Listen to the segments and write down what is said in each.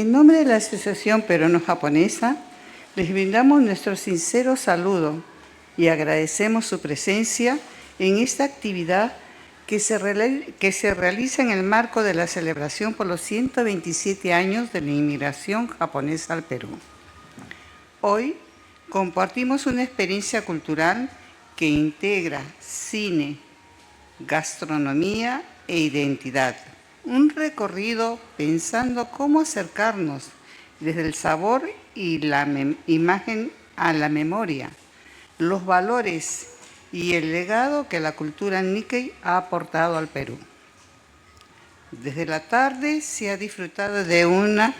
En nombre de la Asociación Peruano-Japonesa, les brindamos nuestro sincero saludo y agradecemos su presencia en esta actividad que se realiza en el marco de la celebración por los 127 años de la inmigración japonesa al Perú. Hoy compartimos una experiencia cultural que integra cine, gastronomía e identidad. Un recorrido pensando cómo acercarnos desde el sabor y la imagen a la memoria, los valores y el legado que la cultura Nikkei ha aportado al Perú. Desde la tarde se ha disfrutado de una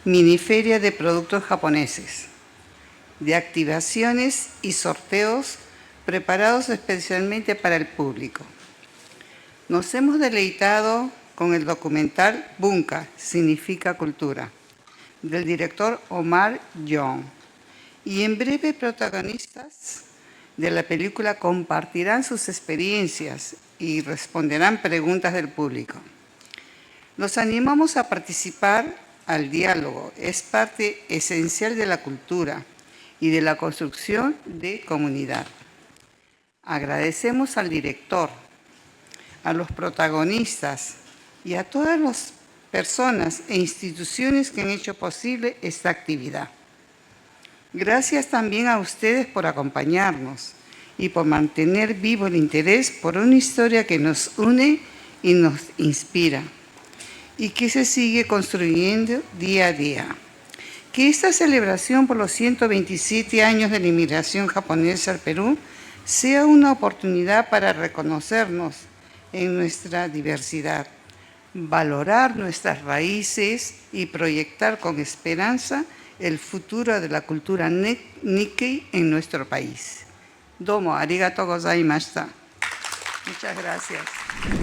miniferia de productos japoneses, de activaciones y sorteos preparados especialmente para el público. Nos hemos deleitado con el documental Bunka, Significa Cultura, del director Omar Young. Y en breve protagonistas de la película compartirán sus experiencias y responderán preguntas del público. Los animamos a participar al diálogo, es parte esencial de la cultura y de la construcción de comunidad. Agradecemos al director, a los protagonistas y a todas las personas e instituciones que han hecho posible esta actividad. Gracias también a ustedes por acompañarnos y por mantener vivo el interés por una historia que nos une y nos inspira y que se sigue construyendo día a día. Que esta celebración por los 127 años de la inmigración japonesa al Perú sea una oportunidad para reconocernos en nuestra diversidad, valorar nuestras raíces y proyectar con esperanza el futuro de la cultura Nikkei en nuestro país. Domo, arigatou gozaimashita. Muchas gracias.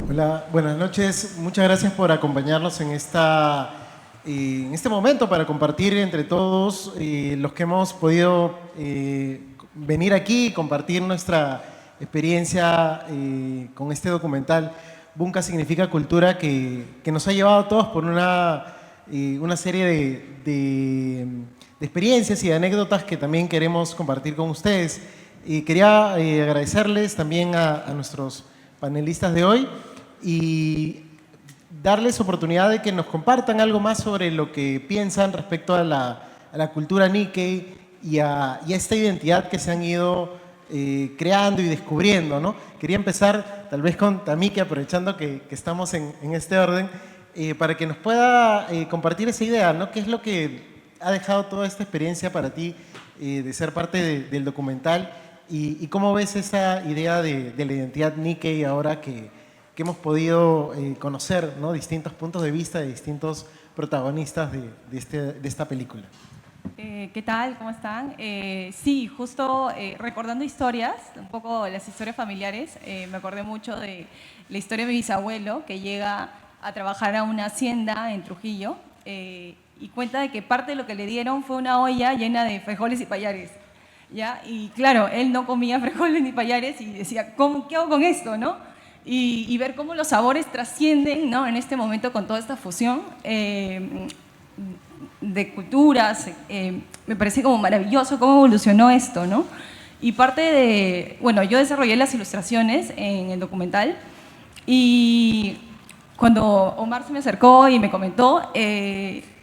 Hola, buenas noches. Muchas gracias por acompañarnos en este momento para compartir entre todos los que hemos podido venir aquí y compartir nuestra experiencia con este documental Bunka Significa Cultura que nos ha llevado a todos por una serie de experiencias y de anécdotas que también queremos compartir con ustedes. Quería agradecerles también a nuestros panelistas de hoy y darles oportunidad de que nos compartan algo más sobre lo que piensan respecto a la cultura Nikkei y a esta identidad que se han ido creando y descubriendo, ¿no? Quería empezar tal vez con Tamiki, aprovechando que estamos en este orden, para que nos pueda compartir esa idea, ¿no? ¿Qué es lo que ha dejado toda esta experiencia para ti de ser parte del documental y cómo ves esa idea de la identidad Nikkei ahora que hemos podido conocer, ¿no? Distintos puntos de vista de distintos protagonistas de esta película? ¿Qué tal? ¿Cómo están? Sí, justo recordando historias, un poco las historias familiares, me acordé mucho de la historia de mi bisabuelo que llega a trabajar a una hacienda en Trujillo y cuenta de que parte de lo que le dieron fue una olla llena de frijoles y payares, ¿ya? Y claro, él no comía frijoles ni payares y decía, ¿qué hago con esto, no? Y ver cómo los sabores trascienden, ¿no? En este momento con toda esta fusión de culturas, me parece como maravilloso cómo evolucionó esto, ¿no? Y parte de, bueno, yo desarrollé las ilustraciones en el documental y cuando Omar se me acercó y me comentó,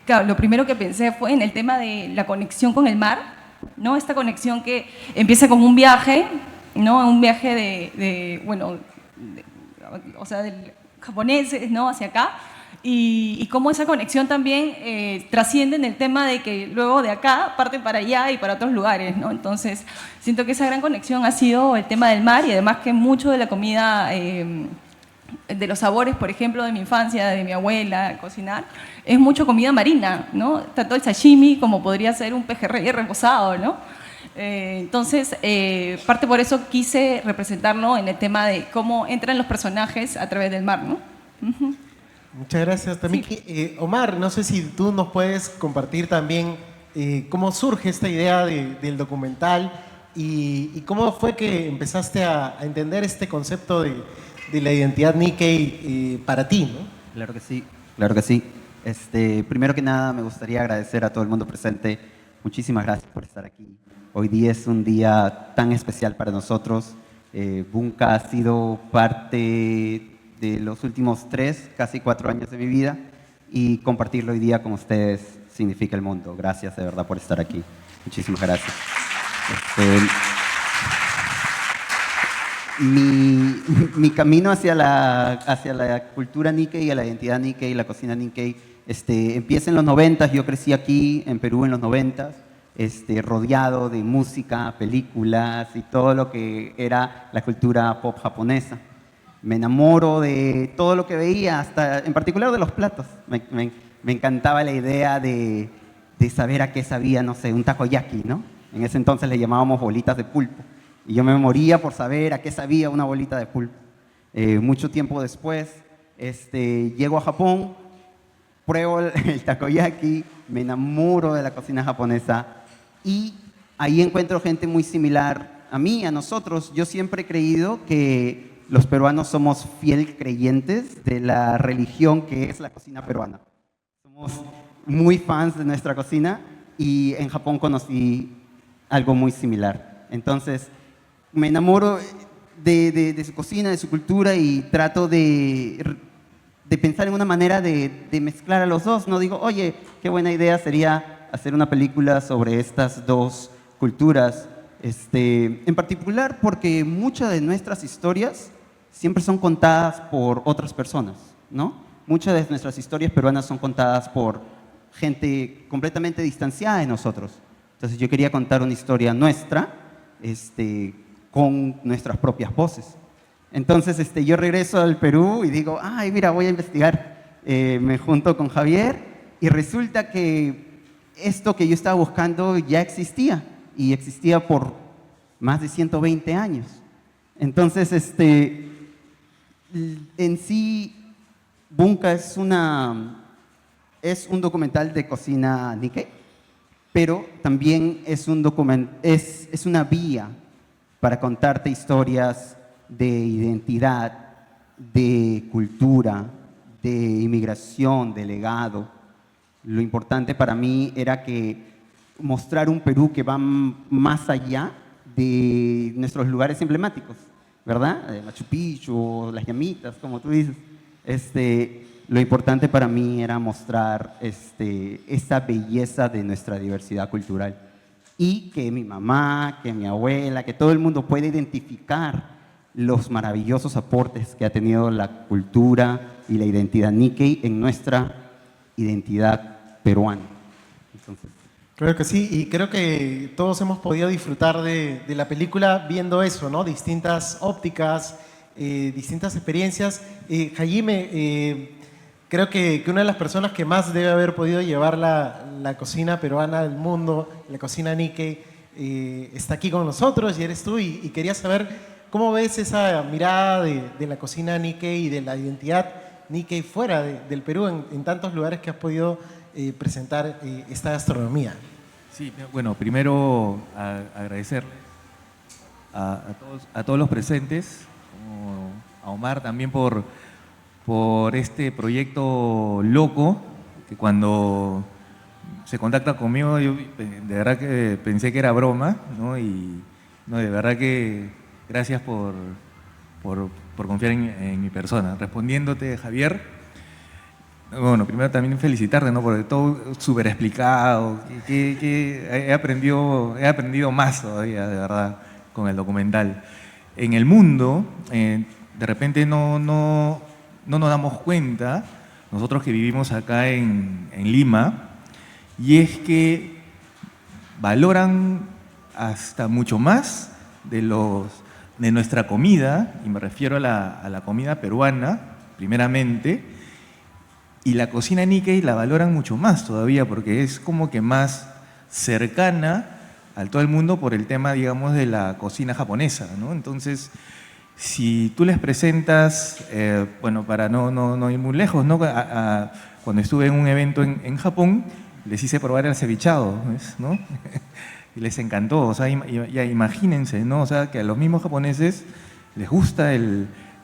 claro, lo primero que pensé fue en el tema de la conexión con el mar, ¿no? Esta conexión que empieza con un viaje, ¿no? Un viaje o sea, de japoneses, ¿no? Hacia acá. Y cómo esa conexión también trasciende en el tema de que luego de acá parten para allá y para otros lugares, ¿no? Entonces, siento que esa gran conexión ha sido el tema del mar y además que mucho de la comida, de los sabores, por ejemplo, de mi infancia, de mi abuela, cocinar, es mucho comida marina, ¿no? Tanto el sashimi como podría ser un pejerrey reposado, ¿no? Entonces, parte por eso quise representarlo en el tema de cómo entran los personajes a través del mar, ¿no? Uh-huh. Muchas gracias, Tamiki. Sí. Omar, no sé si tú nos puedes compartir también cómo surge esta idea del documental y cómo fue que empezaste a entender este concepto de la identidad Nikkei para ti, ¿no? Claro que sí, claro que sí. Primero que nada, me gustaría agradecer a todo el mundo presente. Muchísimas gracias por estar aquí. Hoy día es un día tan especial para nosotros. Bunka ha sido parte de los últimos 3, casi 4 años de mi vida, y compartirlo hoy día con ustedes significa el mundo. Gracias de verdad por estar aquí. Muchísimas gracias. Mi camino hacia la cultura Nikkei, a la identidad Nikkei, la cocina Nikkei, empieza en los 90. Yo crecí aquí en Perú en los 90, rodeado de música, películas y todo lo que era la cultura pop japonesa. Me enamoro de todo lo que veía, hasta en particular de los platos. Me encantaba la idea de saber a qué sabía, no sé, un takoyaki, ¿no? En ese entonces le llamábamos bolitas de pulpo. Y yo me moría por saber a qué sabía una bolita de pulpo. Mucho tiempo después, llego a Japón, pruebo el takoyaki, me enamoro de la cocina japonesa y ahí encuentro gente muy similar a mí, a nosotros. Yo siempre he creído que los peruanos somos fiel creyentes de la religión que es la cocina peruana. Somos muy fans de nuestra cocina y en Japón conocí algo muy similar. Entonces, me enamoro de su cocina, de su cultura y trato de pensar en una manera de mezclar a los dos. No digo, oye, qué buena idea sería hacer una película sobre estas dos culturas. En particular porque muchas de nuestras historias siempre son contadas por otras personas, ¿no? Muchas de nuestras historias peruanas son contadas por gente completamente distanciada de nosotros. Entonces yo quería contar una historia nuestra, con nuestras propias voces. Entonces yo regreso al Perú y digo, ay, mira, voy a investigar. Me junto con Javier y resulta que esto que yo estaba buscando ya existía y existía por más de 120 años. Entonces, en sí, Bunka es un documental de cocina Nikkei, pero también es una vía para contarte historias de identidad, de cultura, de inmigración, de legado. Lo importante para mí era que mostrar un Perú que va más allá de nuestros lugares emblemáticos, ¿verdad? Machu Picchu, las llamitas, como tú dices. Lo importante para mí era mostrar esa belleza de nuestra diversidad cultural y que mi mamá, que mi abuela, que todo el mundo pueda identificar los maravillosos aportes que ha tenido la cultura y la identidad Nikkei en nuestra identidad peruana. Entonces, creo que sí, y creo que todos hemos podido disfrutar de la película viendo eso, ¿no? Distintas ópticas, distintas experiencias. Jaime, creo que una de las personas que más debe haber podido llevar la cocina peruana del mundo, la cocina Nikkei, está aquí con nosotros y eres tú, y quería saber cómo ves esa mirada de la cocina Nikkei y de la identidad Nikkei fuera del Perú, en tantos lugares que has podido presentar esta gastronomía. Sí, bueno, primero agradecerles a todos los presentes, como a Omar también por este proyecto loco, que cuando se contacta conmigo, yo de verdad que pensé que era broma, ¿no? Y no, de verdad que gracias por confiar en mi persona. Respondiéndote, Javier, bueno, primero también felicitarte, ¿no? Porque todo súper explicado, que he aprendido más todavía, de verdad, con el documental. En el mundo, de repente no nos damos cuenta, nosotros que vivimos acá en Lima, y es que valoran hasta mucho más de nuestra comida, y me refiero a la comida peruana, primeramente, y la cocina Nikkei la valoran mucho más todavía, porque es como que más cercana a todo el mundo por el tema, digamos, de la cocina japonesa, ¿no? Entonces, si tú les presentas, bueno, para no ir muy lejos, ¿no? Cuando estuve en un evento en Japón, les hice probar el cevichado, ¿ves? ¿No? Y les encantó, o sea, ya imagínense, ¿no? O sea, que a los mismos japoneses les gusta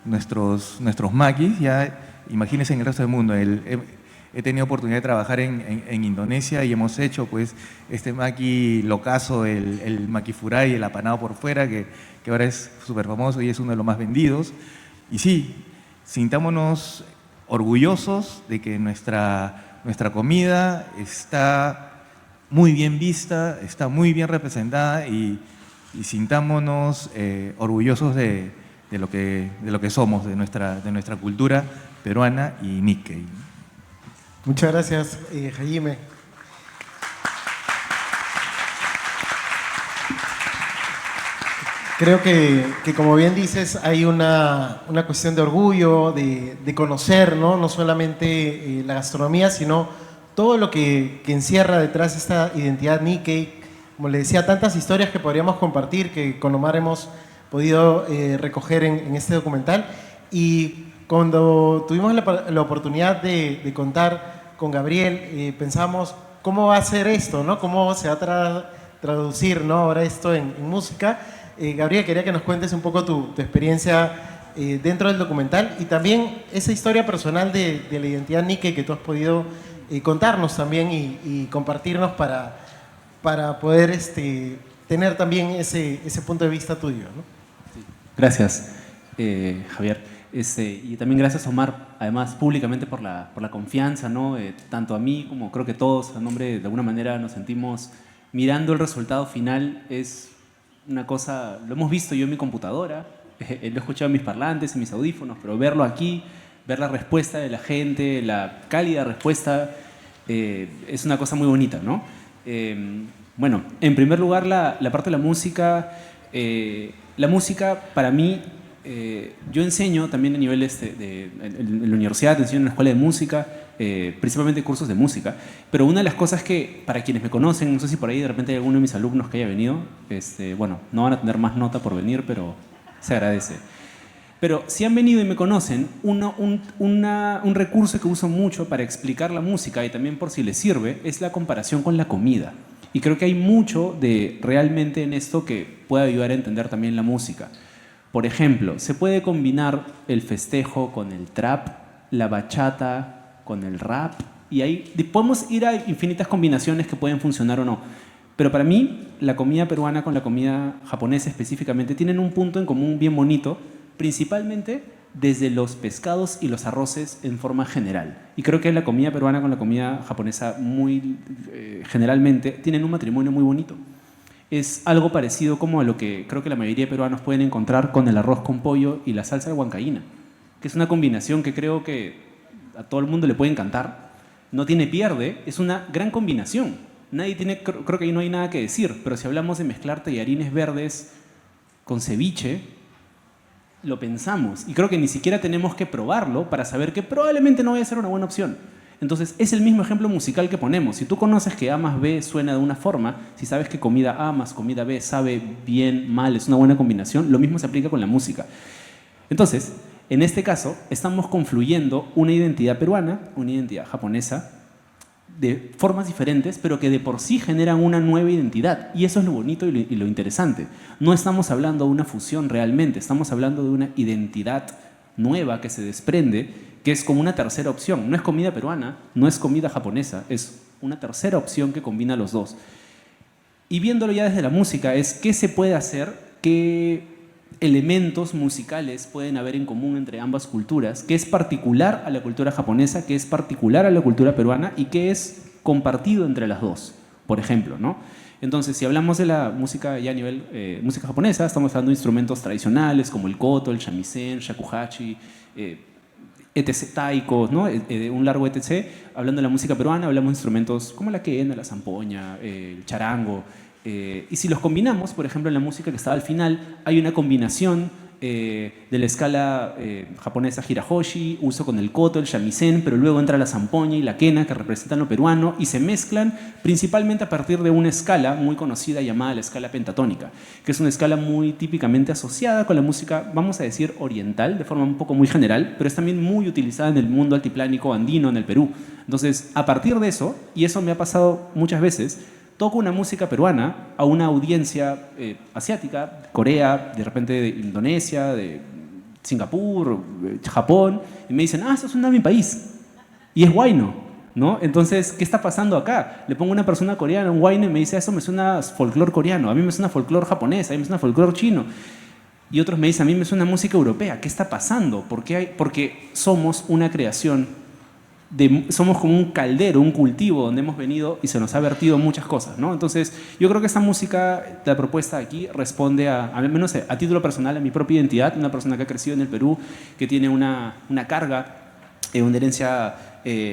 nuestros makis, ya imagínense en el resto del mundo. El he tenido oportunidad de trabajar en Indonesia y hemos hecho pues este maqui locazo, el maqui furay, el apanado por fuera, que ahora es súper famoso y es uno de los más vendidos. Y sí, sintámonos orgullosos de que nuestra comida está muy bien vista, está muy bien representada y sintámonos orgullosos de lo que somos, de nuestra cultura peruana y Nikkei. Muchas gracias, Jaime. Creo que como bien dices, hay una cuestión de orgullo, de conocer, ¿no? No solamente la gastronomía, sino todo lo que encierra detrás esta identidad Nikkei. Como le decía, tantas historias que podríamos compartir, que con Omar hemos podido recoger en este documental. Y cuando tuvimos la oportunidad de contar con Gabriel, pensamos, ¿cómo va a ser esto, no? ¿Cómo se va a traducir, ¿no? Ahora esto en música? Gabriel, quería que nos cuentes un poco tu experiencia dentro del documental y también esa historia personal de la identidad Nikkei que tú has podido contarnos también y compartirnos para poder tener también ese punto de vista tuyo, ¿no? Sí. Gracias, Javier. Y también gracias, Omar, además públicamente por la confianza, ¿no? Tanto a mí como creo que todos, a nombre de alguna manera, nos sentimos mirando el resultado final. Es una cosa, lo hemos visto yo en mi computadora, lo he escuchado en mis parlantes, en mis audífonos, pero verlo aquí, ver la respuesta de la gente, la cálida respuesta, es una cosa muy bonita, ¿no? Bueno, en primer lugar, la parte de la música. La música, para mí, yo enseño también a nivel en la universidad, enseño en una escuela de música, principalmente cursos de música, pero una de las cosas que, para quienes me conocen, no sé si por ahí de repente hay alguno de mis alumnos que haya venido, bueno, no van a tener más nota por venir, pero se agradece. Pero si han venido y me conocen, un recurso que uso mucho para explicar la música y también por si les sirve, es la comparación con la comida. Y creo que hay mucho de realmente en esto que puede ayudar a entender también la música. Por ejemplo, se puede combinar el festejo con el trap, la bachata con el rap, y ahí podemos ir a infinitas combinaciones que pueden funcionar o no. Pero para mí, la comida peruana con la comida japonesa específicamente tienen un punto en común bien bonito, principalmente desde los pescados y los arroces en forma general. Y creo que la comida peruana con la comida japonesa muy generalmente tienen un matrimonio muy bonito. Es algo parecido como a lo que creo que la mayoría de peruanos pueden encontrar con el arroz con pollo y la salsa de huancaína, que es una combinación que creo que a todo el mundo le puede encantar. No tiene pierde, es una gran combinación. Creo que ahí no hay nada que decir, pero si hablamos de mezclar tallarines verdes con ceviche, lo pensamos. Y creo que ni siquiera tenemos que probarlo para saber que probablemente no vaya a ser una buena opción. Entonces, es el mismo ejemplo musical que ponemos. Si tú conoces que A más B suena de una forma, si sabes que comida A más comida B sabe bien, mal, es una buena combinación, lo mismo se aplica con la música. Entonces, en este caso, estamos confluyendo una identidad peruana, una identidad japonesa, de formas diferentes, pero que de por sí generan una nueva identidad. Y eso es lo bonito y lo interesante. No estamos hablando de una fusión realmente, estamos hablando de una identidad nueva que se desprende, que es como una tercera opción. No es comida peruana, no es comida japonesa, es una tercera opción que combina los dos. Y viéndolo ya desde la música, es qué se puede hacer, qué elementos musicales pueden haber en común entre ambas culturas, qué es particular a la cultura japonesa, qué es particular a la cultura peruana y qué es compartido entre las dos, por ejemplo, ¿no? Entonces, si hablamos de la música ya a nivel música japonesa, estamos hablando de instrumentos tradicionales como el koto, el shamisen, shakuhachi, etc., taiko, ¿no? Un largo etc. Hablando de la música peruana, hablamos de instrumentos como la quena, la zampoña, el charango. Y si los combinamos, por ejemplo, en la música que estaba al final, hay una combinación de la escala japonesa Hirahoshi, uso con el koto, el shamisen, pero luego entra la zampoña y la quena, que representan lo peruano, y se mezclan principalmente a partir de una escala muy conocida llamada la escala pentatónica, que es una escala muy típicamente asociada con la música, vamos a decir, oriental, de forma un poco muy general, pero es también muy utilizada en el mundo altiplánico andino, en el Perú. Entonces, a partir de eso, y eso me ha pasado muchas veces, toco una música peruana a una audiencia asiática, Corea, de repente de Indonesia, de Singapur, Japón, y me dicen, eso suena a mi país. Y es huayno. ¿no? Entonces, ¿qué está pasando acá? Le pongo a una persona coreana, un waine, y me dice, eso me suena folclore coreano, a mí me suena folclore japonés, a mí me suena folclore chino. Y otros me dicen, a mí me suena música europea. ¿Qué está pasando? Porque somos una creación, somos como un caldero, un cultivo donde hemos venido y se nos ha vertido muchas cosas, ¿no? Entonces, yo creo que esta música, la propuesta aquí, responde al menos a título personal, a mi propia identidad, una persona que ha crecido en el Perú, que tiene una carga, una herencia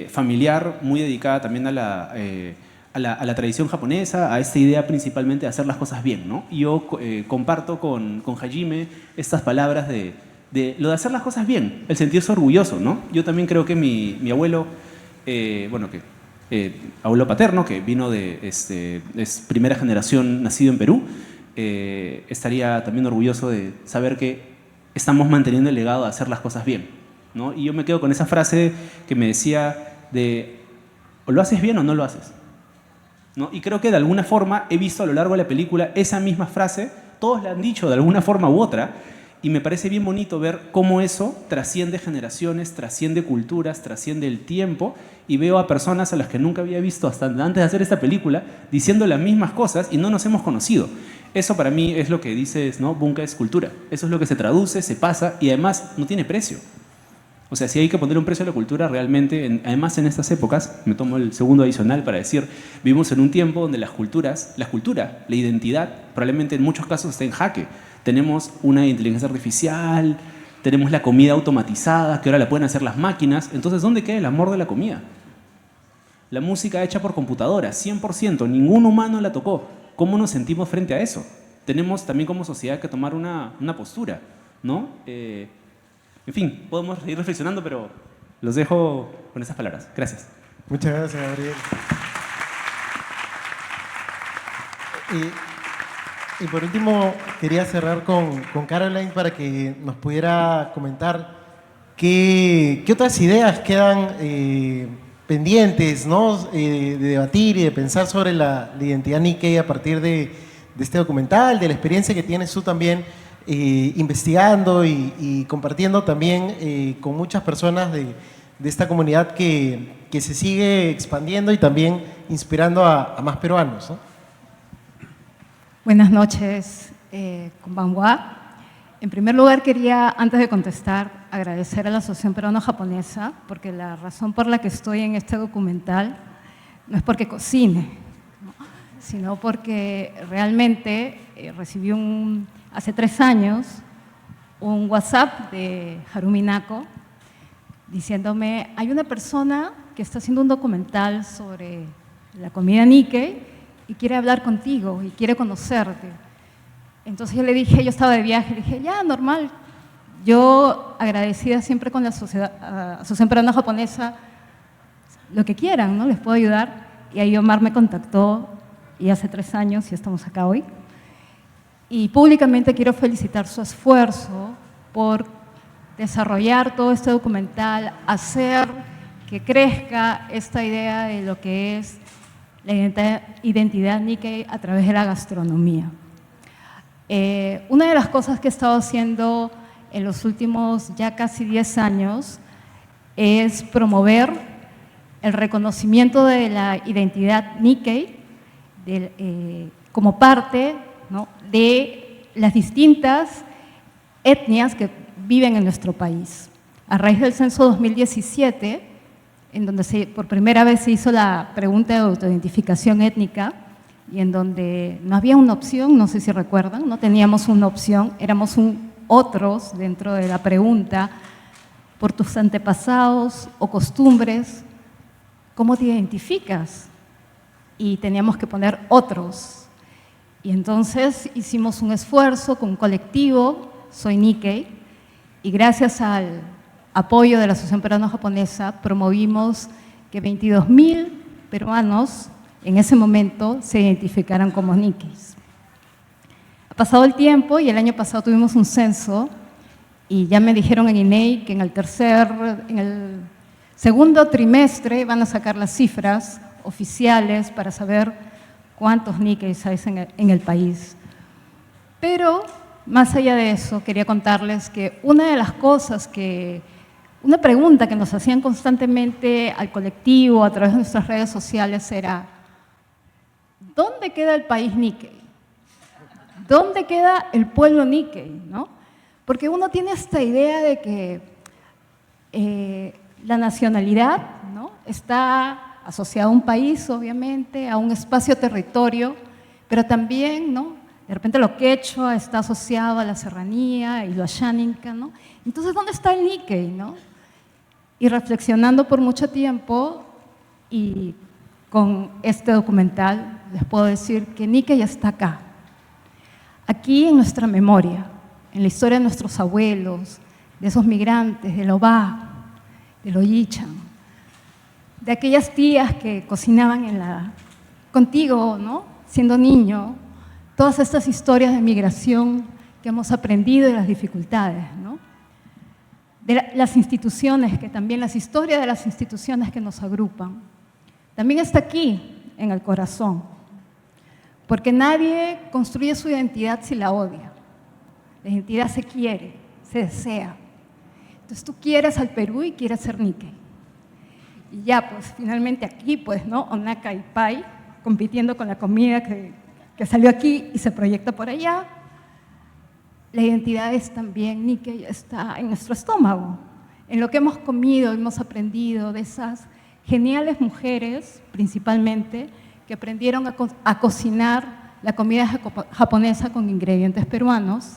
familiar muy dedicada también a la tradición japonesa, a esta idea principalmente de hacer las cosas bien, ¿no? Y yo comparto con Hajime estas palabras de lo de hacer las cosas bien, el sentirse orgulloso, ¿no? Yo también creo que mi abuelo, abuelo paterno, que vino es primera generación nacido en Perú, estaría también orgulloso de saber que estamos manteniendo el legado de hacer las cosas bien, ¿no? Y yo me quedo con esa frase que me decía de o lo haces bien o no lo haces, ¿no? Y creo que de alguna forma he visto a lo largo de la película esa misma frase, todos la han dicho de alguna forma u otra, y me parece bien bonito ver cómo eso trasciende generaciones, trasciende culturas, trasciende el tiempo, y veo a personas a las que nunca había visto hasta antes de hacer esta película diciendo las mismas cosas y no nos hemos conocido. Eso para mí es lo que dices, ¿no? Bunka es cultura. Eso es lo que se traduce, se pasa y además no tiene precio. O sea, si hay que poner un precio a la cultura, realmente, además en estas épocas, me tomo el segundo adicional para decir, vivimos en un tiempo donde la cultura, la identidad, probablemente en muchos casos está en jaque. Tenemos una inteligencia artificial, tenemos la comida automatizada, que ahora la pueden hacer las máquinas. Entonces, ¿dónde queda el amor de la comida? La música hecha por computadora, 100%, ningún humano la tocó. ¿Cómo nos sentimos frente a eso? Tenemos también como sociedad que tomar una postura, ¿no? En fin, podemos seguir reflexionando, pero los dejo con esas palabras. Gracias. Muchas gracias, Gabriel. Y por último, quería cerrar con Caroline para que nos pudiera comentar qué otras ideas quedan pendientes, ¿no? De debatir y de pensar sobre la identidad Nikkei a partir de este documental, de la experiencia que tienes tú también investigando y compartiendo también con muchas personas de esta comunidad que se sigue expandiendo y también inspirando a más peruanos, ¿no? Buenas noches, konbanwa. En primer lugar, quería, antes de contestar, agradecer a la Asociación Peruano-Japonesa, porque la razón por la que estoy en este documental no es porque cocine, ¿no? Sino porque realmente recibí hace 3 años un WhatsApp de Harumi Nako diciéndome, hay una persona que está haciendo un documental sobre la comida Nikkei y quiere hablar contigo y quiere conocerte. Entonces yo le dije, yo estaba de viaje, le dije, ya, normal. Yo agradecida siempre con la Asociación Peruano-Japonesa, lo que quieran, ¿no? Les puedo ayudar. Y ahí Omar me contactó y hace 3 años y estamos acá hoy. Y públicamente quiero felicitar su esfuerzo por desarrollar todo este documental, hacer que crezca esta idea de lo que es la identidad Nikkei a través de la gastronomía. Una de las cosas que he estado haciendo en los últimos ya casi 10 años es promover el reconocimiento de la identidad Nikkei como parte, ¿no?, de las distintas etnias que viven en nuestro país. A raíz del censo 2017, en donde por primera vez se hizo la pregunta de autoidentificación étnica y en donde no había una opción, no sé si recuerdan, no teníamos una opción, éramos otros dentro de la pregunta por tus antepasados o costumbres, ¿cómo te identificas? Y teníamos que poner otros. Y entonces hicimos un esfuerzo con un colectivo, Soy Nikkei, y gracias al apoyo de la Asociación Peruano-Japonesa promovimos que 22.000 peruanos en ese momento se identificaran como Nikkeis. Ha pasado el tiempo y el año pasado tuvimos un censo y ya me dijeron en INEI que en el segundo trimestre van a sacar las cifras oficiales para saber cuántos Nikkeis hay en el país. Pero más allá de eso, quería contarles que una de las cosas que una pregunta que nos hacían constantemente al colectivo a través de nuestras redes sociales era, ¿dónde queda el país Nikkei? ¿Dónde queda el pueblo Nikkei? ¿No? Porque uno tiene esta idea de que la nacionalidad, ¿no?, está asociada a un país, obviamente, a un espacio-territorio, pero también, ¿no?, de repente lo quechua está asociado a la serranía y lo asháninka, ¿no? Entonces, ¿dónde está el Nikkei, no? Y reflexionando por mucho tiempo y con este documental, les puedo decir que Nikkei está acá, aquí en nuestra memoria, en la historia de nuestros abuelos, de esos migrantes, del Obá, del Oyichan, de aquellas tías que cocinaban contigo, ¿no?, siendo niño, todas estas historias de migración que hemos aprendido y las dificultades, ¿no?, de las instituciones, que también las historias de las instituciones que nos agrupan, también está aquí, en el corazón, porque nadie construye su identidad si la odia. La identidad se quiere, se desea. Entonces tú quieres al Perú y quieres ser Nikkei. Y ya, pues finalmente aquí, pues, ¿no?, Onaka y Pai, compitiendo con la comida que salió aquí y se proyecta por allá. La identidad es también, Nikkei está en nuestro estómago, en lo que hemos comido, hemos aprendido de esas geniales mujeres, principalmente, que aprendieron a cocinar la comida japonesa con ingredientes peruanos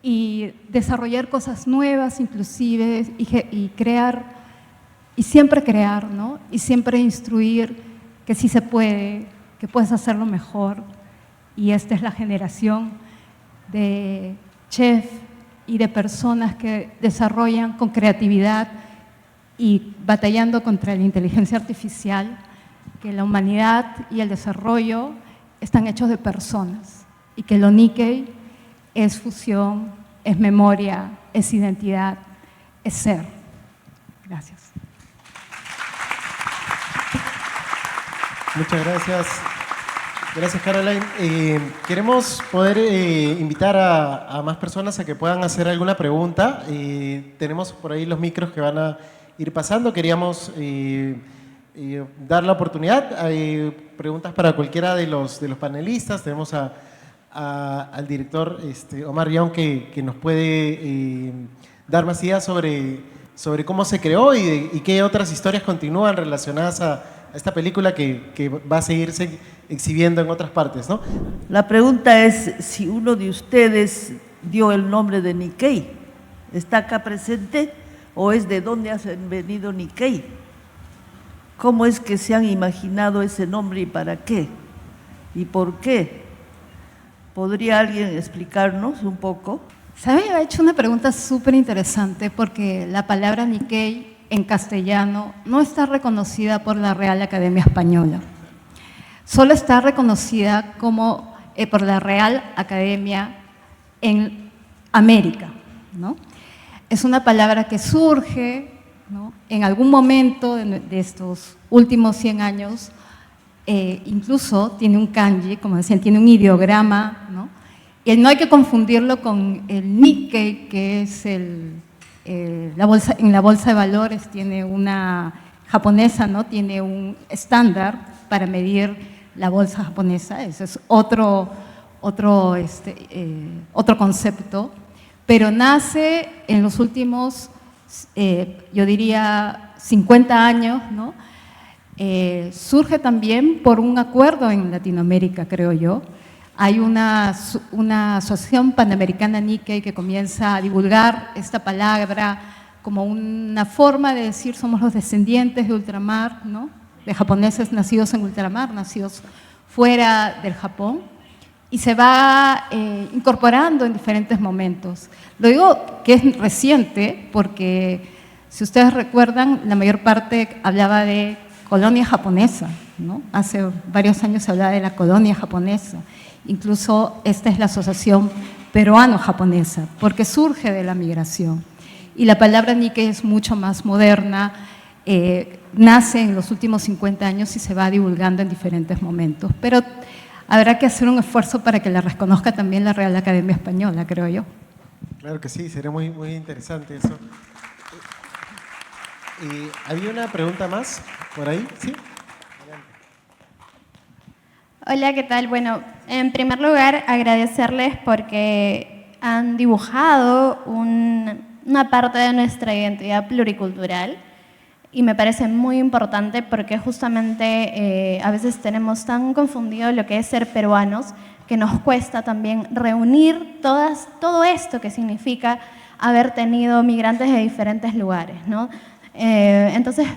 y desarrollar cosas nuevas, inclusive, y crear, y siempre crear, ¿no?, y siempre instruir que sí se puede, que puedes hacerlo mejor. Y esta es la generación de chefs y de personas que desarrollan con creatividad y batallando contra la inteligencia artificial, que la humanidad y el desarrollo están hechos de personas y que lo Nikkei es fusión, es memoria, es identidad, es ser. Gracias. Muchas gracias. Gracias, Caroline. Queremos poder invitar a más personas a que puedan hacer alguna pregunta. Tenemos por ahí los micros que van a ir pasando. Queríamos dar la oportunidad. Hay preguntas para cualquiera de los panelistas. Tenemos al director Omar Young que nos puede dar más ideas sobre cómo se creó y qué otras historias continúan relacionadas a esta película que va a seguirse exhibiendo en otras partes, ¿no? La pregunta es si uno de ustedes dio el nombre de Nikkei. ¿Está acá presente o es de dónde ha venido Nikkei? ¿Cómo es que se han imaginado ese nombre y para qué? ¿Y por qué? ¿Podría alguien explicarnos un poco? ¿Sabe? Ha hecho una pregunta súper interesante porque la palabra Nikkei en castellano no está reconocida por la Real Academia Española. Solo está reconocida como por la Real Academia en América, ¿no? Es una palabra que surge, ¿no?, en algún momento de estos últimos 100 años, incluso tiene un kanji, como decían, tiene un ideograma, ¿no? Y no hay que confundirlo con el Nikkei, que es en la bolsa de valores tiene una japonesa, ¿no?, tiene un estándar para medir la bolsa japonesa. Ese es otro concepto, pero nace en los últimos, yo diría, 50 años, ¿no? Surge también por un acuerdo en Latinoamérica, creo yo. Hay una asociación panamericana Nikkei que comienza a divulgar esta palabra como una forma de decir somos los descendientes de ultramar, ¿no?, de japoneses nacidos en ultramar, nacidos fuera del Japón, y se va incorporando en diferentes momentos. Lo digo que es reciente porque, si ustedes recuerdan, la mayor parte hablaba de colonia japonesa, ¿no? Hace varios años se hablaba de la colonia japonesa. Incluso esta es la asociación peruano-japonesa, porque surge de la migración. Y la palabra Nikkei es mucho más moderna, nace en los últimos 50 años y se va divulgando en diferentes momentos. Pero habrá que hacer un esfuerzo para que la reconozca también la Real Academia Española, creo yo. Claro que sí, sería muy, muy interesante eso. Había una pregunta más por ahí, ¿sí? Hola, ¿qué tal? Bueno, en primer lugar, agradecerles porque han dibujado una parte de nuestra identidad pluricultural y me parece muy importante porque justamente a veces tenemos tan confundido lo que es ser peruanos que nos cuesta también reunir todo esto que significa haber tenido migrantes de diferentes lugares, ¿no? Entonces,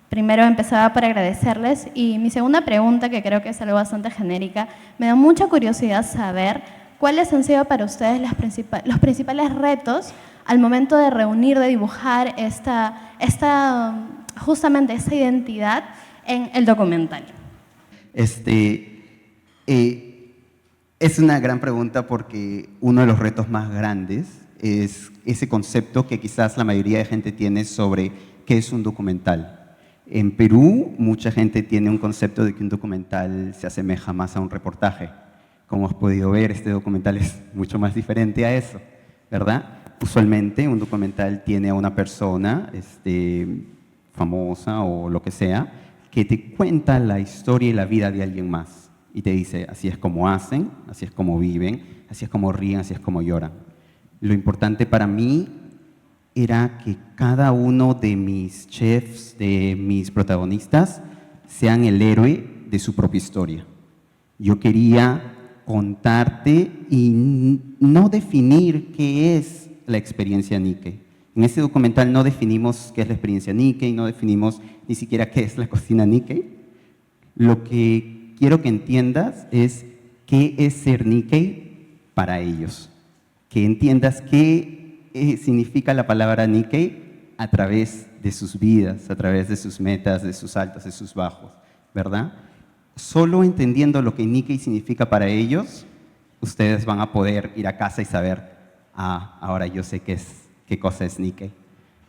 primero empezaba por agradecerles y mi segunda pregunta, que creo que es algo bastante genérica, me da mucha curiosidad saber cuáles han sido para ustedes los principales retos al momento de reunir, de dibujar justamente esa identidad en el documental. Es una gran pregunta porque uno de los retos más grandes es ese concepto que quizás la mayoría de gente tiene sobre qué es un documental. En Perú, mucha gente tiene un concepto de que un documental se asemeja más a un reportaje. Como has podido ver, este documental es mucho más diferente a eso, ¿verdad? Usualmente un documental tiene a una persona famosa o lo que sea, que te cuenta la historia y la vida de alguien más. Y te dice, así es como hacen, así es como viven, así es como ríen, así es como lloran. Lo importante para mí era que cada uno de mis chefs, de mis protagonistas, sean el héroe de su propia historia. Yo quería contarte y no definir qué es la experiencia Nikkei. En este documental no definimos qué es la experiencia Nikkei, no definimos ni siquiera qué es la cocina Nikkei. Lo que quiero que entiendas es qué es ser Nikkei para ellos. Que entiendas qué significa la palabra Nikkei a través de sus vidas, a través de sus metas, de sus altos, de sus bajos, ¿verdad? Solo entendiendo lo que Nikkei significa para ellos, ustedes van a poder ir a casa y saber, ahora yo sé qué cosa es Nikkei.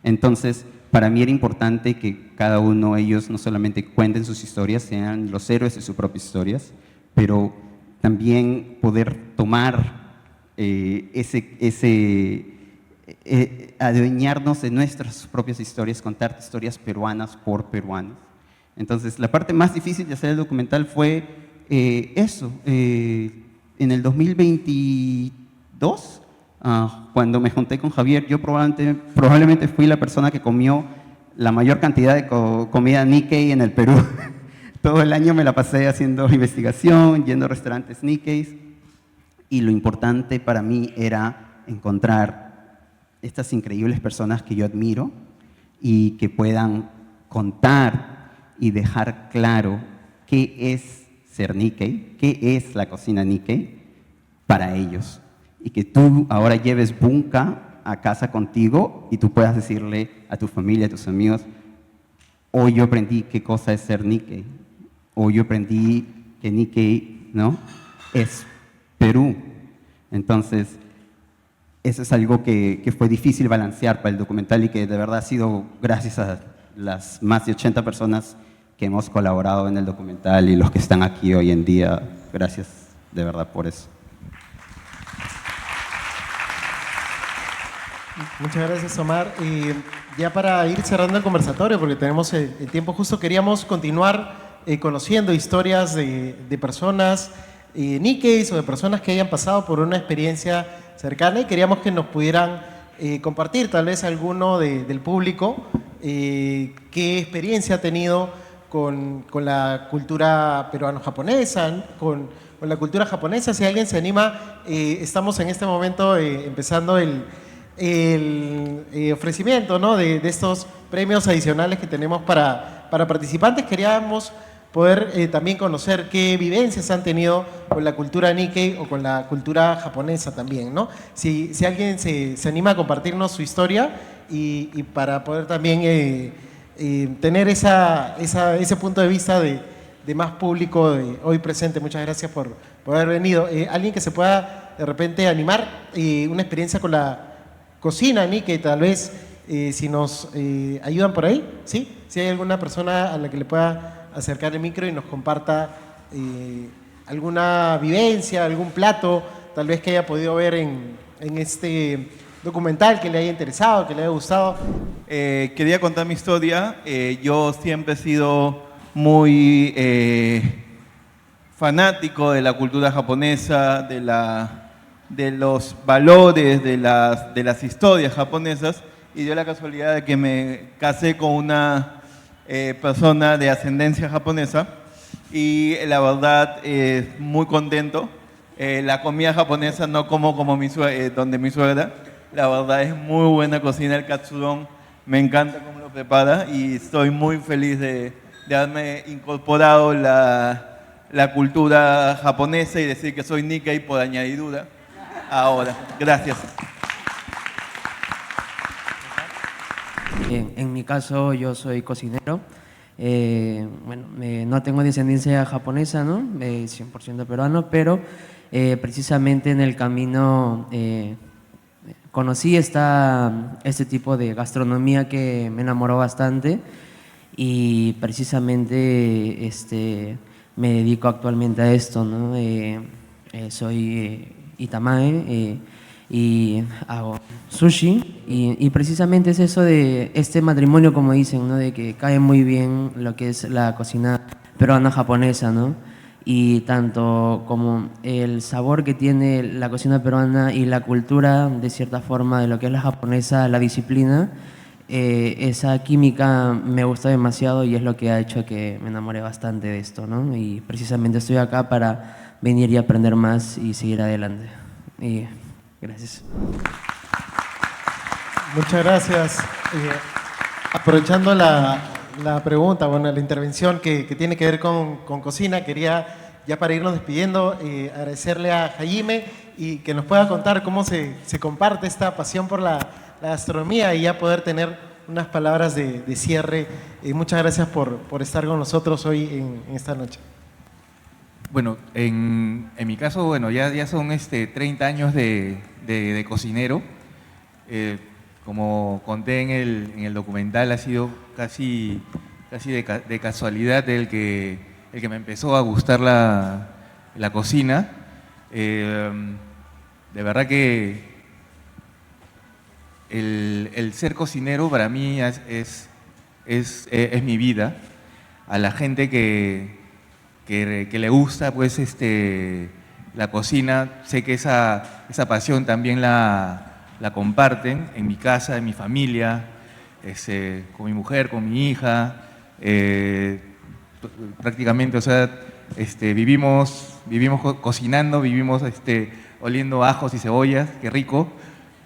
Entonces, para mí era importante que cada uno de ellos no solamente cuenten sus historias, sean los héroes de sus propias historias, pero también poder tomar adueñarnos de nuestras propias historias, contar historias peruanas por peruanos. Entonces, la parte más difícil de hacer el documental fue eso. En el 2022, cuando me junté con Javier, yo probablemente fui la persona que comió la mayor cantidad de comida Nikkei en el Perú. Todo el año me la pasé haciendo investigación, yendo a restaurantes Nikkeis. Y lo importante para mí era encontrar estas increíbles personas que yo admiro y que puedan contar y dejar claro qué es ser Nikkei, qué es la cocina Nikkei para ellos. Y que tú ahora lleves Bunka a casa contigo y tú puedas decirle a tu familia, a tus amigos, hoy yo aprendí qué cosa es ser Nikkei, hoy yo aprendí que Nikkei, ¿no?, es Perú. Entonces, eso es algo que fue difícil balancear para el documental y que de verdad ha sido gracias a las más de 80 personas que hemos colaborado en el documental y los que están aquí hoy en día. Gracias de verdad por eso. Muchas gracias, Omar. Y ya para ir cerrando el conversatorio, porque tenemos el tiempo justo, queríamos continuar conociendo historias de personas Nikkeis o de personas que hayan pasado por una experiencia cercana y queríamos que nos pudieran compartir tal vez alguno del público qué experiencia ha tenido con la cultura peruano-japonesa, con la cultura japonesa. Si alguien se anima, estamos en este momento empezando el ofrecimiento, ¿no?, de estos premios adicionales que tenemos para participantes. Queríamos poder también conocer qué vivencias han tenido con la cultura Nikkei o con la cultura japonesa también, ¿no? Si alguien se anima a compartirnos su historia y para poder también tener ese punto de vista de más público hoy presente. Muchas gracias por haber venido. Alguien que se pueda de repente animar, una experiencia con la cocina Nikkei, tal vez, si nos ayudan por ahí, ¿sí? Si hay alguna persona a la que le pueda acercar el micro y nos comparta alguna vivencia, algún plato, tal vez que haya podido ver en este documental que le haya interesado, que le haya gustado. Quería contar mi historia. Yo siempre he sido muy fanático de la cultura japonesa, de los valores, de las historias japonesas, y dio la casualidad de que me casé con una persona de ascendencia japonesa, y la verdad, muy contento. La comida japonesa no como donde mi suegra. La verdad es muy buena cocina, el katsudon. Me encanta cómo lo prepara y estoy muy feliz de haberme incorporado la cultura japonesa y decir que soy Nikkei por añadidura. Ahora, gracias. En mi caso, yo soy cocinero. No tengo descendencia japonesa, ¿no? 100% peruano, pero precisamente en el camino conocí este tipo de gastronomía que me enamoró bastante, y precisamente me dedico actualmente a esto, ¿no? Soy itamae y hago sushi, y precisamente es eso de este matrimonio, como dicen, ¿no? De que cae muy bien lo que es la cocina peruana japonesa, ¿no? Y tanto como el sabor que tiene la cocina peruana y la cultura, de cierta forma, de lo que es la japonesa, la disciplina, esa química me gusta demasiado, y es lo que ha hecho que me enamore bastante de esto, ¿no? Y precisamente estoy acá para venir y aprender más y seguir adelante. Y gracias. Muchas gracias. Aprovechando la pregunta, bueno, la intervención que tiene que ver con cocina, quería, ya para irnos despidiendo, agradecerle a Hajime y que nos pueda contar cómo se comparte esta pasión por la gastronomía, y ya poder tener unas palabras de cierre. Muchas gracias por estar con nosotros hoy en esta noche. Bueno, en mi caso, bueno, ya son 30 años de cocinero. Como conté en el documental, ha sido casi de casualidad el que me empezó a gustar la cocina. De verdad que el ser cocinero para mí es mi vida. A la gente que le gusta pues la cocina, sé que esa pasión también la comparten en mi casa, en mi familia, con mi mujer, con mi hija. Prácticamente, o sea, vivimos cocinando, vivimos oliendo ajos y cebollas, qué rico.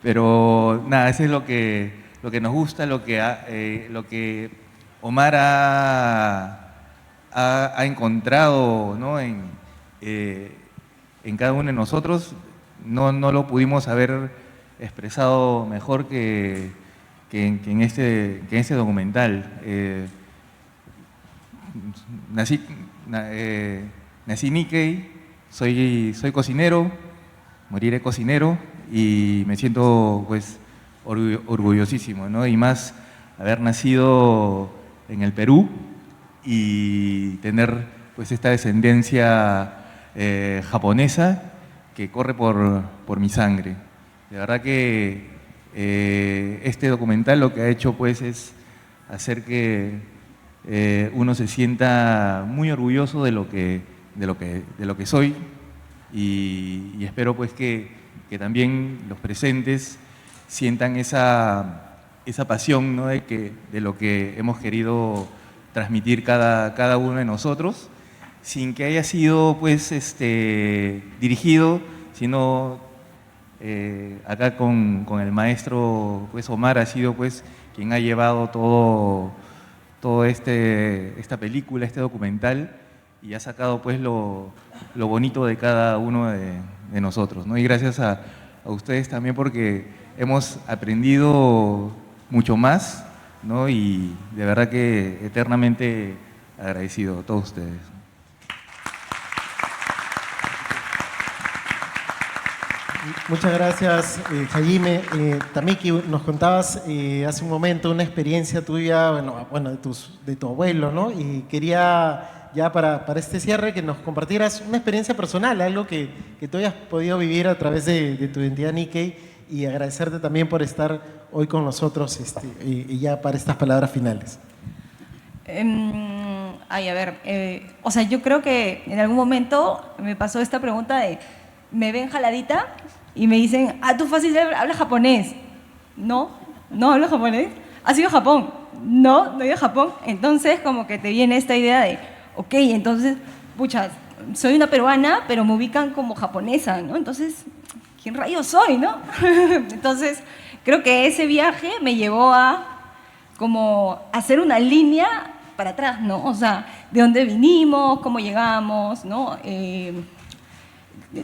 Pero nada, eso es lo que nos gusta, lo que Omar ha encontrado, ¿no? en cada uno de nosotros. No lo pudimos haber expresado mejor que en este documental. Nací Nikkei, soy cocinero, moriré cocinero, y me siento pues orgullosísimo, ¿no? Y más haber nacido en el Perú y tener pues esta descendencia japonesa que corre por mi sangre. De verdad que este documental lo que ha hecho pues es hacer que uno se sienta muy orgulloso de lo que soy, y espero pues que también los presentes sientan esa pasión, ¿no? de lo que hemos querido transmitir cada uno de nosotros, sin que haya sido pues dirigido, sino acá con el maestro pues Omar ha sido pues quien ha llevado todo esta película, este documental, y ha sacado pues lo bonito de cada uno de nosotros, ¿no? Y gracias a ustedes también, porque hemos aprendido mucho más, ¿no? Y de verdad que eternamente agradecido a todos ustedes. Muchas gracias, Hajime. Tamiki, nos contabas hace un momento una experiencia tuya, bueno, de tu abuelo, ¿no? Y quería ya para este cierre que nos compartieras una experiencia personal, algo que tú hayas podido vivir a través de tu identidad Nikkei, y agradecerte también por estar hoy con nosotros y ya para estas palabras finales. Ay, a ver, o sea, yo creo que en algún momento me pasó esta pregunta de, me ven jaladita y me dicen, tú fácil hablas japonés. No hablo japonés. ¿Has ido a Japón? No he ido a Japón. Entonces como que te viene esta idea de, ok, entonces, pucha, soy una peruana, pero me ubican como japonesa, ¿no? Entonces, ¿quién rayos soy, no? Entonces, creo que ese viaje me llevó a como hacer una línea para atrás, ¿no? O sea, de dónde vinimos, cómo llegamos, ¿no?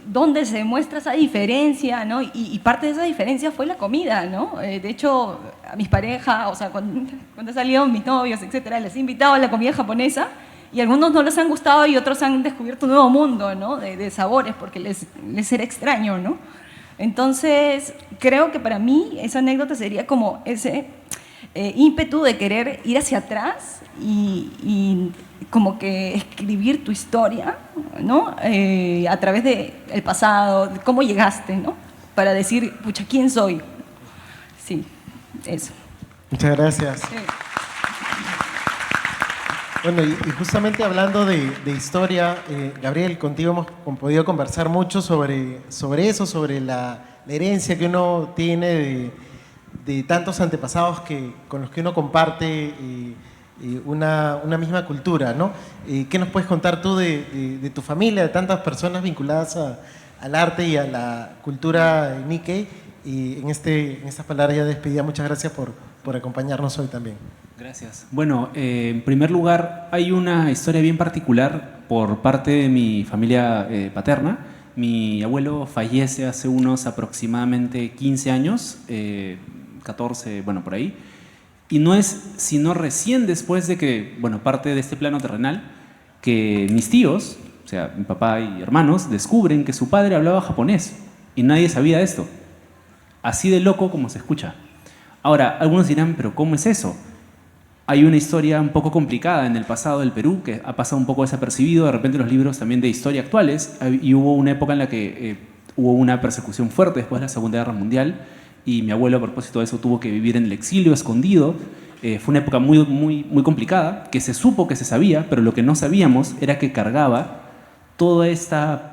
Dónde se demuestra esa diferencia, ¿no? Y parte de esa diferencia fue la comida, ¿no? De hecho, a mis parejas, o sea, cuando han salido mis novios, etcétera, les he invitado a la comida japonesa y algunos no les han gustado y otros han descubierto un nuevo mundo, ¿no? De sabores, porque les era extraño, ¿no? Entonces, creo que para mí esa anécdota sería como ese ímpetu de querer ir hacia atrás y como que escribir tu historia, ¿no? A través del pasado, de cómo llegaste, ¿no? Para decir, pucha, ¿quién soy? Sí, eso. Muchas gracias. Sí. Bueno, y justamente hablando de historia, Gabriel, contigo hemos podido conversar mucho sobre eso, sobre la herencia que uno tiene de tantos antepasados con los que uno comparte una misma cultura, ¿no? ¿Qué nos puedes contar tú de tu familia, de tantas personas vinculadas al arte y a la cultura Nikkei? Y en estas palabras ya de despedida, muchas gracias por acompañarnos hoy también. Gracias. Bueno, en primer lugar, hay una historia bien particular por parte de mi familia paterna. Mi abuelo fallece hace unos aproximadamente 15 años, 14, bueno, por ahí. Y no es sino recién después de que, bueno, parte de este plano terrenal, que mis tíos, o sea, mi papá y hermanos, descubren que su padre hablaba japonés y nadie sabía esto. Así de loco como se escucha. Ahora, algunos dirán, ¿pero cómo es eso? Hay una historia un poco complicada en el pasado del Perú que ha pasado un poco desapercibido, de repente los libros también de historia actuales, y hubo una época en la que hubo una persecución fuerte después de la Segunda Guerra Mundial, y mi abuelo a propósito de eso tuvo que vivir en el exilio, escondido. Fue una época muy complicada, que se supo que se sabía, pero lo que no sabíamos era que cargaba toda esta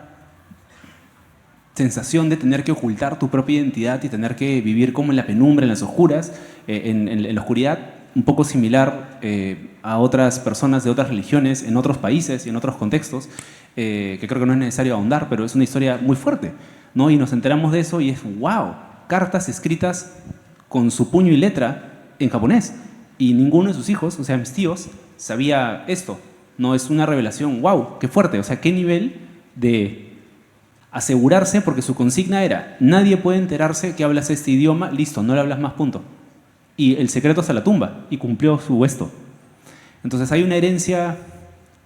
sensación de tener que ocultar tu propia identidad y tener que vivir como en la penumbra, en las oscuras, en la oscuridad, un poco similar a otras personas de otras religiones en otros países y en otros contextos, que creo que no es necesario ahondar, pero es una historia muy fuerte, ¿no? Y nos enteramos de eso y es ¡wow! Cartas escritas con su puño y letra en japonés. Y ninguno de sus hijos, o sea, mis tíos, sabía esto. No es una revelación, ¡wow! ¡Qué fuerte! O sea, qué nivel de asegurarse, porque su consigna era, nadie puede enterarse que hablas este idioma, listo, no lo hablas más, punto. Y el secreto hasta la tumba, y cumplió su esto. Entonces hay una herencia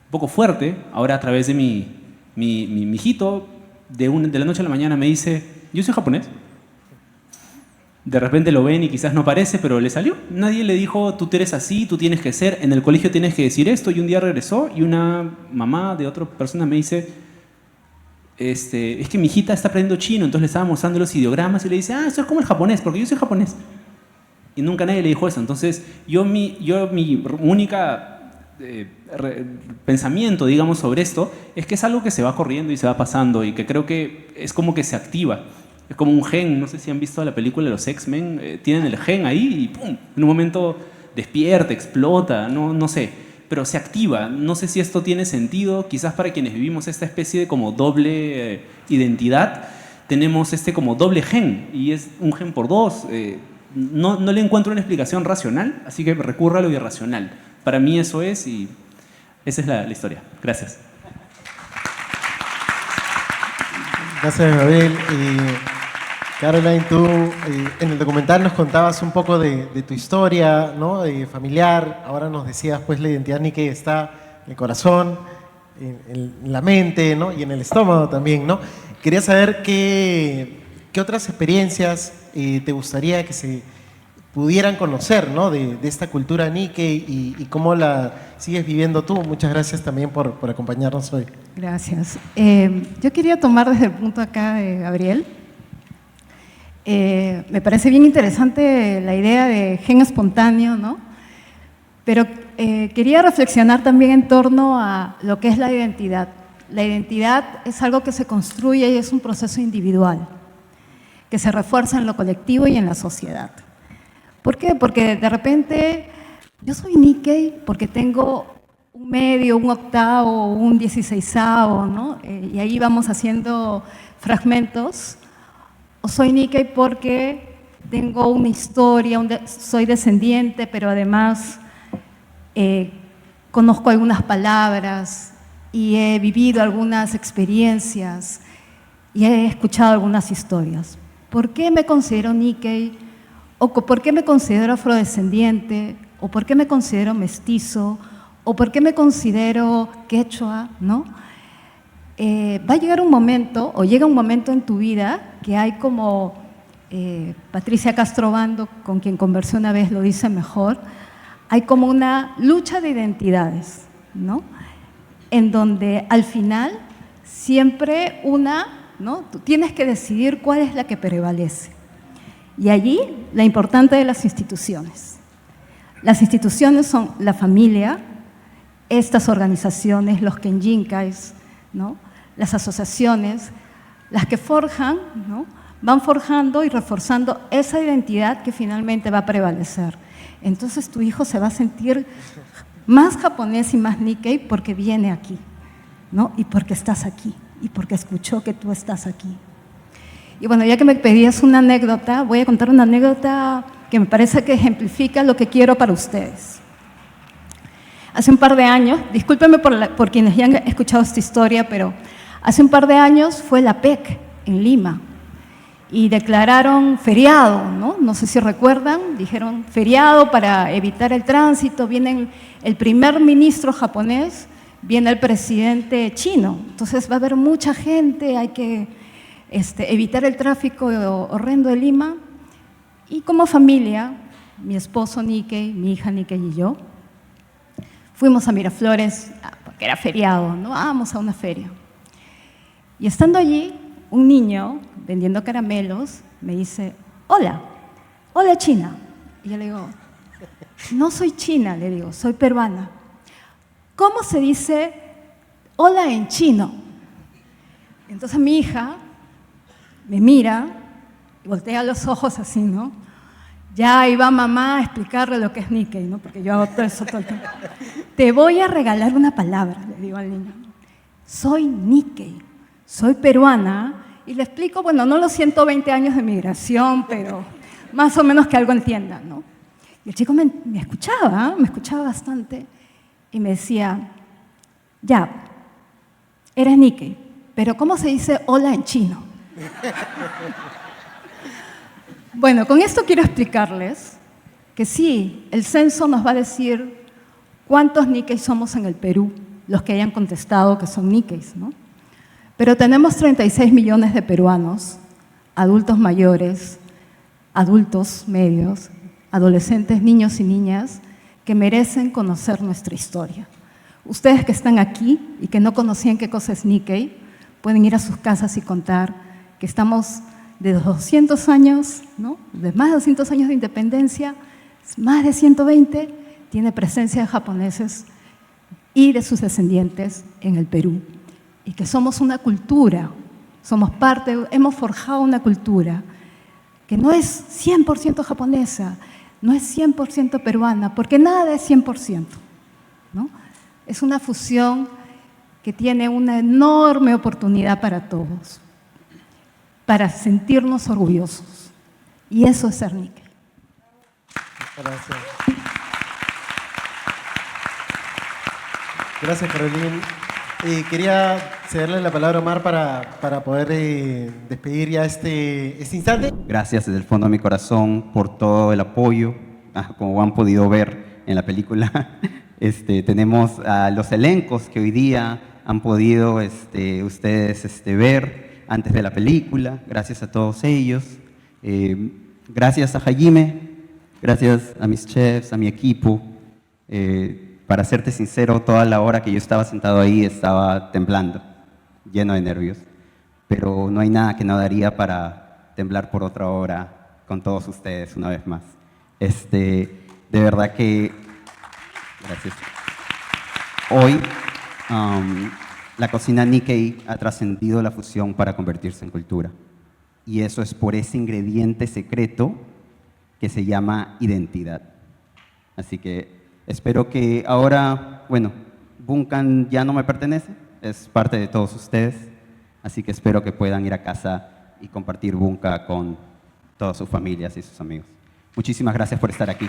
un poco fuerte, ahora a través de mi hijito, de la noche a la mañana me dice, yo soy japonés. De repente lo ven y quizás no parece, pero le salió. Nadie le dijo, tú eres así, tú tienes que ser, en el colegio tienes que decir esto, y un día regresó y una mamá de otra persona me dice, es que mi hijita está aprendiendo chino, entonces le estaba mostrando los ideogramas y le dice, eso es como el japonés, porque yo soy japonés. Y nunca nadie le dijo eso. Entonces, mi única pensamiento, digamos, sobre esto es que es algo que se va corriendo y se va pasando y que creo que es como que se activa. Es como un gen, no sé si han visto la película de los X-Men, tienen el gen ahí y ¡pum! En un momento despierta, explota, no sé, pero se activa. No sé si esto tiene sentido, quizás para quienes vivimos esta especie de como doble identidad, tenemos como doble gen y es un gen por dos. No le encuentro una explicación racional, así que recurro a lo irracional. Para mí eso es y esa es la historia. Gracias. Gracias, Gabriel. Caroline, tú en el documental nos contabas un poco de tu historia, ¿no? Familiar. Ahora nos decías, pues, la identidad Nikkei está en el corazón, en la mente, ¿no? Y en el estómago también, ¿no? Quería saber qué otras experiencias te gustaría que se pudieran conocer, ¿no? de esta cultura Nikkei y cómo la sigues viviendo tú. Muchas gracias también por acompañarnos hoy. Gracias. Yo quería tomar desde el punto acá de Gabriel. Me parece bien interesante la idea de gen espontáneo, ¿no? Pero quería reflexionar también en torno a lo que es la identidad. La identidad es algo que se construye y es un proceso individual, que se refuerza en lo colectivo y en la sociedad. ¿Por qué? Porque de repente yo soy Nikkei porque tengo un medio, un octavo, un 16avo, ¿no? Y ahí vamos haciendo fragmentos. O soy Nikkei porque tengo una historia, soy descendiente, pero además conozco algunas palabras y he vivido algunas experiencias y he escuchado algunas historias. ¿Por qué me considero Nikkei? ¿O por qué me considero afrodescendiente? ¿O por qué me considero mestizo? ¿O por qué me considero quechua? ¿No? Va a llegar un momento, o llega un momento en tu vida que hay como Patricia Castrobando, con quien conversé una vez, lo dice mejor, hay como una lucha de identidades, ¿no? En donde al final siempre ¿no? Tú tienes que decidir cuál es la que prevalece. Y allí la importante de las instituciones. Las instituciones son la familia, estas organizaciones, los kenjinkais, ¿no? Las asociaciones, las que forjan, ¿no? Van forjando y reforzando esa identidad que finalmente va a prevalecer. Entonces tu hijo se va a sentir más japonés y más Nikkei porque viene aquí, ¿no? Y porque estás aquí, y porque escuchó que tú estás aquí. Y bueno, ya que me pedías una anécdota, voy a contar una anécdota que me parece que ejemplifica lo que quiero para ustedes. Hace un par de años, discúlpenme por quienes ya han escuchado esta historia, pero hace un par de años fue la PEC en Lima y declararon feriado, ¿no? No sé si recuerdan, dijeron feriado para evitar el tránsito, viene el primer ministro japonés, viene el presidente chino, entonces va a haber mucha gente, hay que evitar el tráfico horrendo de Lima. Y como familia, mi esposo Nikkei, mi hija Nikkei y yo, fuimos a Miraflores, porque era feriado, ¿no? Vamos a una feria. Y estando allí, un niño vendiendo caramelos me dice, hola, hola China. Y yo le digo, no soy china, le digo, soy peruana. ¿Cómo se dice hola en chino? Entonces mi hija me mira y voltea los ojos así, ¿no? Ya iba mamá a explicarle lo que es Nikkei, ¿no? Porque yo hago todo eso todo el tiempo. Te voy a regalar una palabra, le digo al niño. Soy Nikkei, soy peruana y le explico, bueno, no los 120 años de migración, pero más o menos que algo entienda, ¿no? Y el chico me escuchaba bastante y me decía, ya, eres Nikkei, pero ¿cómo se dice hola en chino? Bueno, con esto quiero explicarles que sí, el censo nos va a decir cuántos Nikkei somos en el Perú, los que hayan contestado que son Nikkeis, ¿no? Pero tenemos 36 millones de peruanos, adultos mayores, adultos medios, adolescentes, niños y niñas, que merecen conocer nuestra historia. Ustedes que están aquí y que no conocían qué cosa es Nikkei, pueden ir a sus casas y contar que estamos de 200 años, ¿no? De más de 200 años de independencia, más de 120, tiene presencia de japoneses y de sus descendientes en el Perú. Y que somos una cultura, somos parte, hemos forjado una cultura que no es 100% japonesa, no es 100% peruana, porque nada es 100%, ¿no? Es una fusión que tiene una enorme oportunidad para todos, para sentirnos orgullosos. Y eso es ser Nikkei. Gracias. Gracias, Carolina. Quería cederle la palabra a Omar para poder despedir ya este instante. Gracias desde el fondo de mi corazón por todo el apoyo. Como han podido ver en la película, tenemos a los elencos que hoy día han podido ustedes ver antes de la película. Gracias a todos ellos. Gracias a Hajime, gracias a mis chefs, a mi equipo. Para serte sincero, toda la hora que yo estaba sentado ahí estaba temblando, lleno de nervios. Pero no hay nada que no daría para temblar por otra hora con todos ustedes una vez más. De verdad que, gracias. Hoy la cocina Nikkei ha trascendido la fusión para convertirse en cultura. Y eso es por ese ingrediente secreto que se llama identidad. Así que espero que ahora, bueno, Bunkan ya no me pertenece, es parte de todos ustedes. Así que espero que puedan ir a casa y compartir Bunka con todas sus familias y sus amigos. Muchísimas gracias por estar aquí.